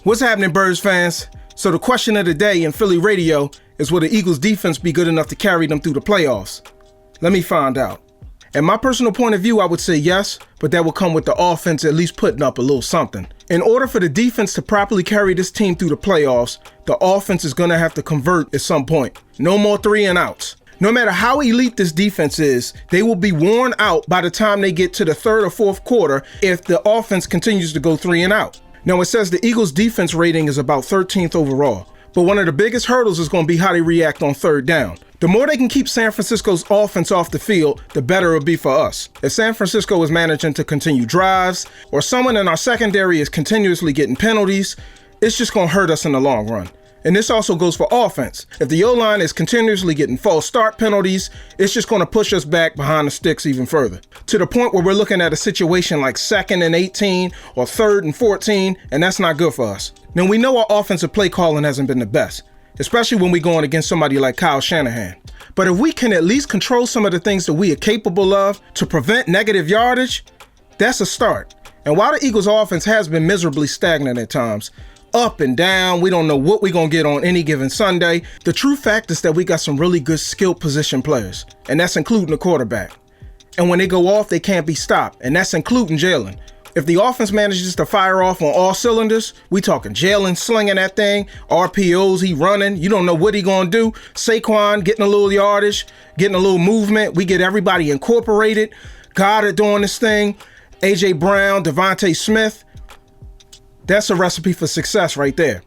What's happening, Birds fans? So the question of the day in Philly radio is, will the Eagles defense be good enough to carry them through the playoffs? Let me find out. In my personal point of view, I would say yes, but that will come with the offense at least putting up a little something. In order for the defense to properly carry this team through the playoffs, the offense is going to have to convert at some point. No more 3 and outs. No matter how elite this defense is, they will be worn out by the time they get to the third or fourth quarter if the offense continues to go 3 and out. Now, it says the Eagles' defense rating is about 13th overall, but one of the biggest hurdles is going to be how they react on third down. The more they can keep San Francisco's offense off the field, the better it'll be for us. If San Francisco is managing to continue drives, or someone in our secondary is continuously getting penalties, it's just going to hurt us in the long run. And this also goes for offense. If the O-line is continuously getting false start penalties, it's just going to push us back behind the sticks even further, to the point where we're looking at a situation like 2nd and 18 or 3rd and 14, and that's not good for us. Now, we know our offensive play calling hasn't been the best, especially when we're going against somebody like Kyle Shanahan. But if we can at least control some of the things that we are capable of to prevent negative yardage, that's a start. And while the Eagles' offense has been miserably stagnant at times, up and down, we don't know what we're going to get on any given Sunday, the true fact is that we got some really good skilled position players, and that's including the quarterback. And when they go off, they can't be stopped, and that's including Jalen. If the offense manages to fire off on all cylinders, we talking Jalen slinging that thing, RPOs, he running, you don't know what he going to do, Saquon getting a little yardage, getting a little movement, we get everybody incorporated, Goddard doing this thing, A.J. Brown, Devontae Smith. That's a recipe for success right there.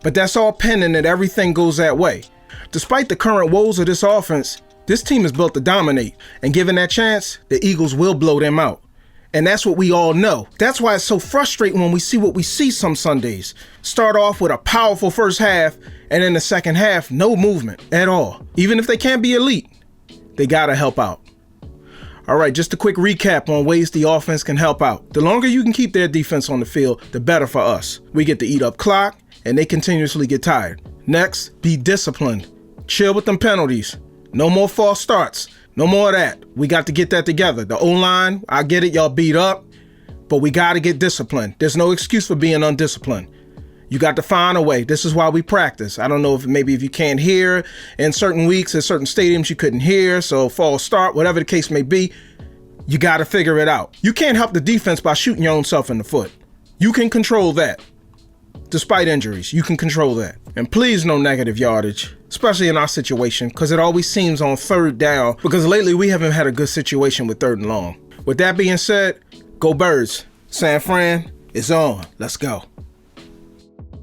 But that's all pending that everything goes that way. Despite the current woes of this offense, this team is built to dominate, and given that chance, the Eagles will blow them out. And that's what we all know. That's why it's so frustrating when we see what we see some Sundays. Start off with a powerful first half, and in the second half, no movement at all. Even if they can't be elite, they gotta help out. All right, just a quick recap on ways the offense can help out. The longer you can keep their defense on the field, the better for us. We get to eat up clock, and they continuously get tired. Next, be disciplined. Chill with them penalties. No more false starts. No more of that. We got to get that together. The O-line, I get it, y'all beat up, but we got to get disciplined. There's no excuse for being undisciplined. You got to find a way. This is why we practice. I don't know if maybe if you can't hear in certain weeks, in certain stadiums you couldn't hear, so false start, whatever the case may be, you got to figure it out. You can't help the defense by shooting your own self in the foot. You can control that. Despite injuries, you can control that. And please, no negative yardage, especially in our situation, because it always seems on third down, because lately we haven't had a good situation with 3rd and long. With that being said, go Birds. San Fran is on. Let's go.